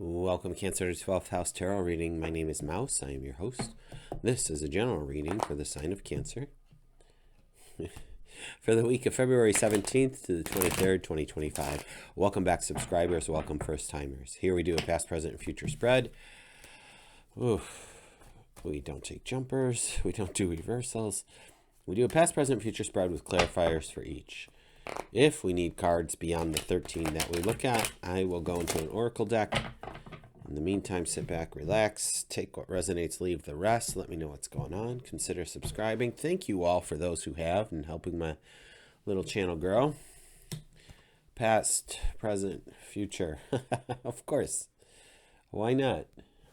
Welcome, Cancer, to 12th House Tarot reading. My name is Mouse. I am your host. This is a general reading for the sign of Cancer for the week of February 17th to the 23rd, 2025. Welcome back, subscribers. Welcome, first-timers. Here we do a past, present, and future spread. Oof. We don't take jumpers. We don't do reversals. We do a past, present, future spread with clarifiers for each. If we need cards beyond the 13 that we look at, I will go into an oracle deck. In the meantime, sit back, relax, take what resonates, leave the rest. Let me know what's going on. Consider subscribing. Thank you all for those who have and helping my little channel grow. Past, present, future. Of course. Why not?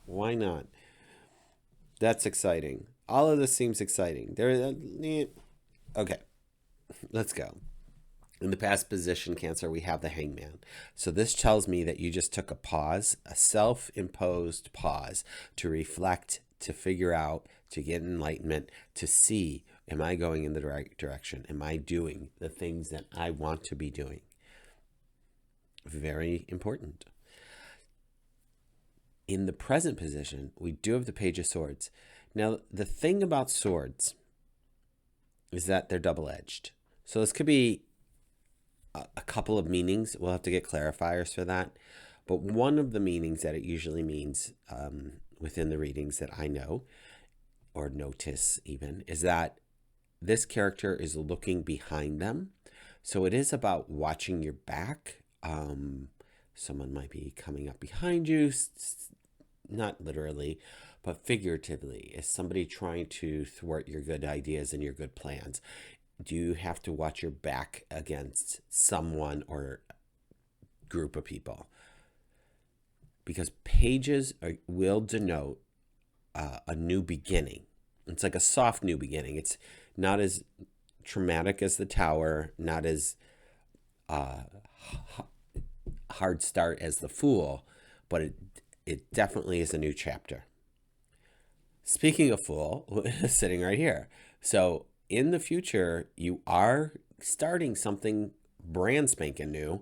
Why not? That's exciting. All of this seems exciting. Okay, let's go. In the past position, Cancer, we have the Hangman. So this tells me that you just took a pause, a self-imposed pause to reflect, to figure out, to get enlightenment, to see, am I going in the right direction? Am I doing the things that I want to be doing? Very important. In the present position, we do have the Page of Swords. Now, the thing about swords is that they're double-edged. So this could be a couple of meanings. We'll have to get clarifiers for that. But one of the meanings that it usually means within the readings that I know, or notice even, is that this character is looking behind them. So it is about watching your back. Someone might be coming up behind you, not literally, but figuratively. Is somebody trying to thwart your good ideas and your good plans? Do you have to watch your back against someone or group of people? Because pages will denote a new beginning. It's like a soft new beginning. It's not as traumatic as the Tower, not as hard start as the Fool, but it definitely is a new chapter. Speaking of Fool, sitting right here. So in the future, you are starting something brand spanking new.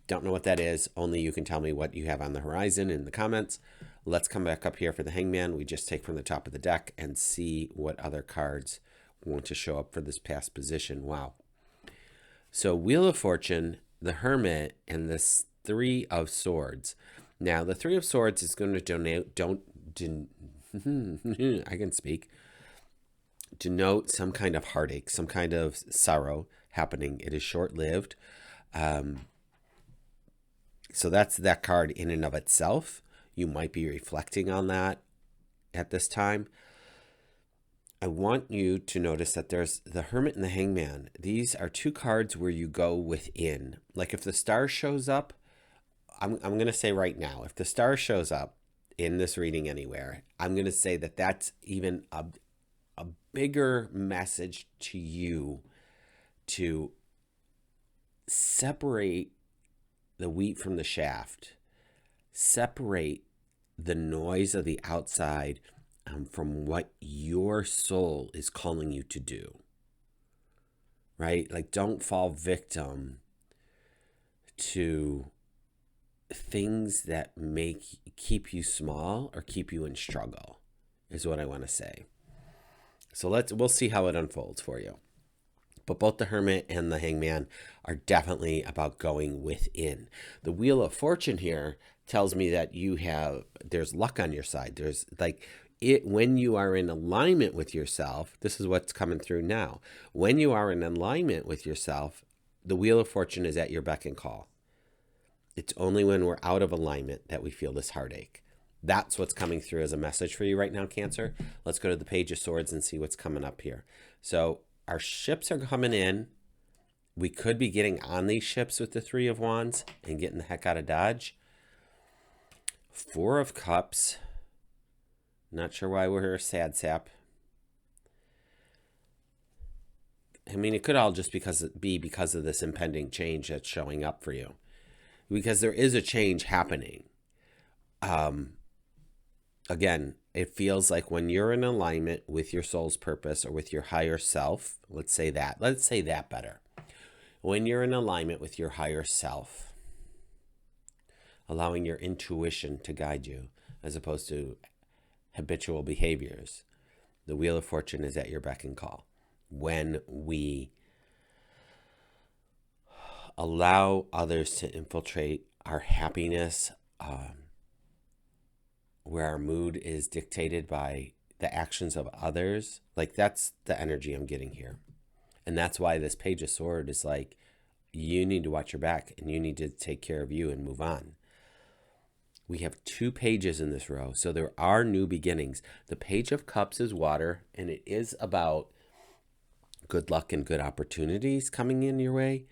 Don't know what that is. Only you can tell me what you have on the horizon in the comments. Let's come back up here for the Hangman. We just take from the top of the deck and see what other cards want to show up for this past position. Wow. So Wheel of Fortune, the Hermit, and this Three of Swords. Now, the Three of Swords is going to I can speak. Denote some kind of heartache, some kind of sorrow happening. It is short-lived. So that's that card in and of itself. You might be reflecting on that at this time. I want you to notice that there's the Hermit and the Hangman. These are two cards where you go within. Like if the Star shows up, I'm going to say right now, if the Star shows up in this reading anywhere, I'm going to say that that's even a bigger message to you to separate the wheat from the shaft, separate the noise of the outside from what your soul is calling you to do, right? Like, don't fall victim to things that keep you small or keep you in struggle, is what I want to say. So we'll see how it unfolds for you. But both the Hermit and the Hangman are definitely about going within. The Wheel of Fortune here tells me that there's luck on your side. There's when you are in alignment with yourself, this is what's coming through now. When you are in alignment with yourself, the Wheel of Fortune is at your beck and call. It's only when we're out of alignment that we feel this heartache. That's what's coming through as a message for you right now, Cancer. Let's go to the Page of Swords and see what's coming up here. So our ships are coming in. We could be getting on these ships with the Three of Wands and getting the heck out of Dodge. Four of Cups. Not sure why we're a sad sap. I mean, it could all just be because of this impending change that's showing up for you. Because there is a change happening. Again, it feels like when you're in alignment with your soul's purpose or with your higher self, let's say that better. When you're in alignment with your higher self, allowing your intuition to guide you as opposed to habitual behaviors. The Wheel of Fortune is at your beck and call. When we allow others to infiltrate our happiness, where our mood is dictated by the actions of others, like that's the energy I'm getting here. And that's why this Page of Swords is like, you need to watch your back and you need to take care of you and move on. We have 2 pages in this row, so there are new beginnings. The Page of Cups is water, and it is about good luck and good opportunities coming in your way.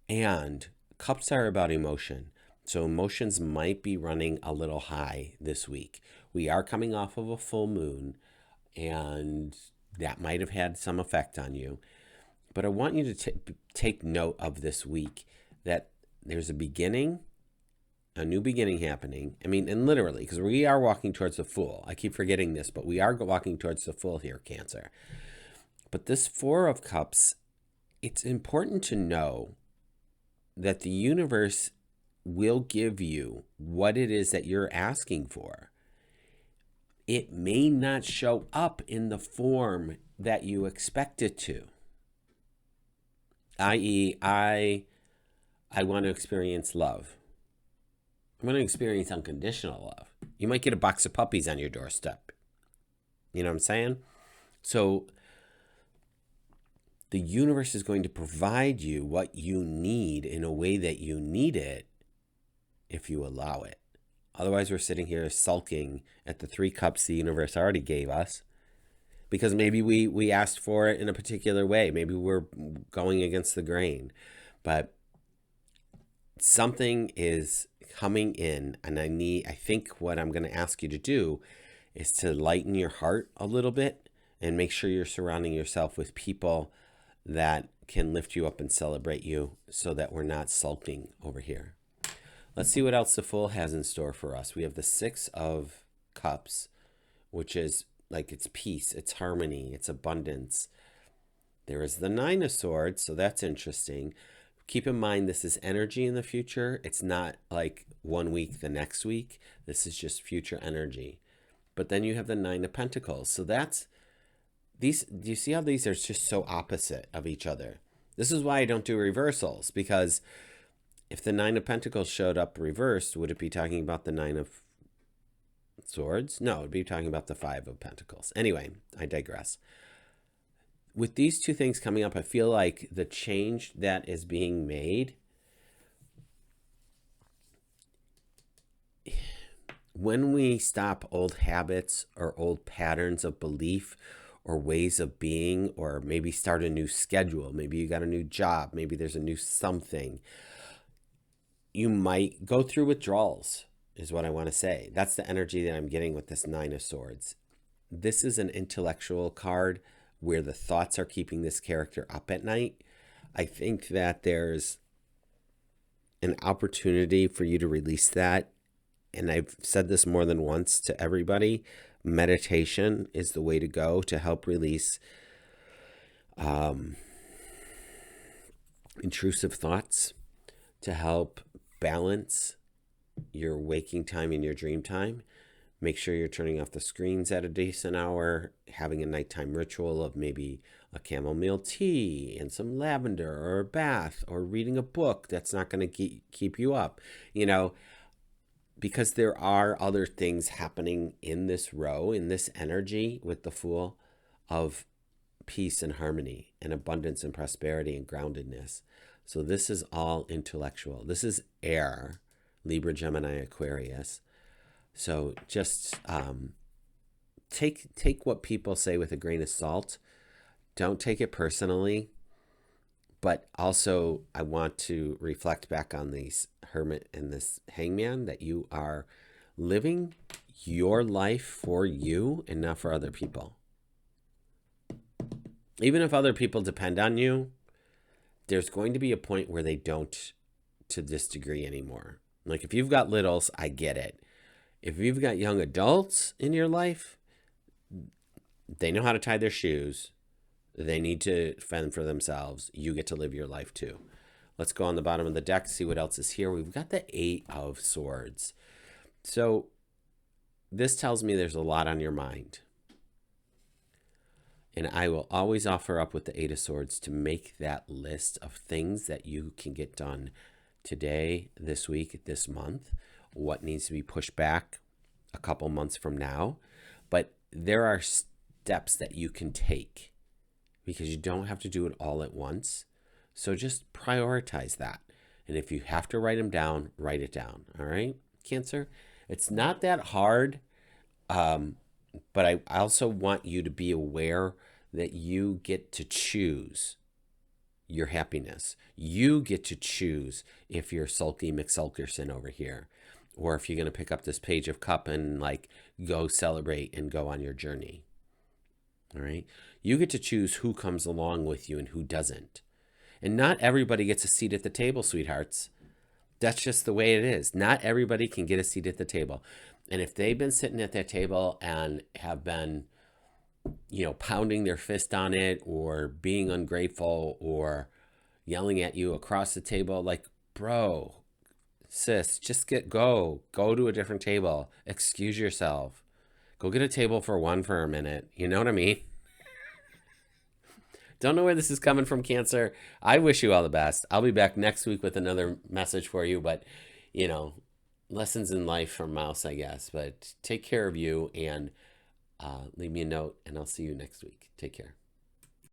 And cups are about emotion. So emotions might be running a little high this week. We are coming off of a full moon, and that might have had some effect on you. But I want you to take note of this week, that there's a beginning, a new beginning happening. I mean, and literally, because we are walking towards the full. I keep forgetting this, but we are walking towards the full here, Cancer. But this 4 of Cups, it's important to know that the universe will give you what it is that you're asking for. It may not show up in the form that you expect it to. I.e., I want to experience love. I want to experience unconditional love. You might get a box of puppies on your doorstep. You know what I'm saying? So the universe is going to provide you what you need in a way that you need it if you allow it. Otherwise, we're sitting here sulking at the 3 cups the universe already gave us because maybe we asked for it in a particular way. Maybe we're going against the grain. But something is coming in, and I think what I'm going to ask you to do is to lighten your heart a little bit and make sure you're surrounding yourself with people that can lift you up and celebrate you so that we're not sulking over here. Let's see what else the Fool has in store for us. We have the 6 of Cups, which is like it's peace, it's harmony, it's abundance. There is the 9 of Swords, so that's interesting. Keep in mind, this is energy in the future. It's not like one week, the next week. This is just future energy. But then you have the 9 of Pentacles. So that's these. Do you see how these are just so opposite of each other? This is why I don't do reversals, because if the 9 of Pentacles showed up reversed, would it be talking about the 9 of Swords? No, it would be talking about the 5 of Pentacles. Anyway, I digress. With these 2 things coming up, I feel like the change that is being made, when we stop old habits or old patterns of belief or ways of being, or maybe start a new schedule, maybe you got a new job, maybe there's a new something, you might go through withdrawals, is what I want to say. That's the energy that I'm getting with this 9 of Swords. This is an intellectual card where the thoughts are keeping this character up at night. I think that there's an opportunity for you to release that. And I've said this more than once to everybody. Meditation is the way to go to help release intrusive thoughts, to help balance your waking time and your dream time. Make sure you're turning off the screens at a decent hour, having a nighttime ritual of maybe a chamomile tea and some lavender or a bath, or reading a book that's not going to keep you up, because there are other things happening in this row, in this energy with the Fool of peace and harmony and abundance and prosperity and groundedness. So this is all intellectual. This is air, Libra, Gemini, Aquarius. So just take what people say with a grain of salt. Don't take it personally. But also, I want to reflect back on these Hermit and this Hangman, that you are living your life for you and not for other people. Even if other people depend on you, there's going to be a point where they don't to this degree anymore. Like if you've got littles, I get it. If you've got young adults in your life, they know how to tie their shoes. They need to fend for themselves. You get to live your life too. Let's go on the bottom of the deck, see what else is here. We've got the 8 of Swords. So this tells me there's a lot on your mind. And I will always offer up with the 8 of Swords to make that list of things that you can get done today, this week, this month, what needs to be pushed back a couple months from now. But there are steps that you can take because you don't have to do it all at once. So just prioritize that. And if you have to write them down, write it down. All right, Cancer? It's not that hard. But I also want you to be aware that you get to choose your happiness. You get to choose if you're sulky McSulkerson over here, or if you're going to pick up this Page of Cup and like go celebrate and go on your journey. All right. You get to choose who comes along with you and who doesn't. And not everybody gets a seat at the table, sweethearts. That's just the way it is. Not everybody can get a seat at the table. And if they've been sitting at that table and have been, pounding their fist on it or being ungrateful or yelling at you across the table, like, bro, sis, just go to a different table. Excuse yourself. Go get a table for one for a minute. You know what I mean? Don't know where this is coming from, Cancer. I wish you all the best. I'll be back next week with another message for you, but, lessons in life from Mouse, I guess. But take care of you and leave me a note, and I'll see you next week. Take care.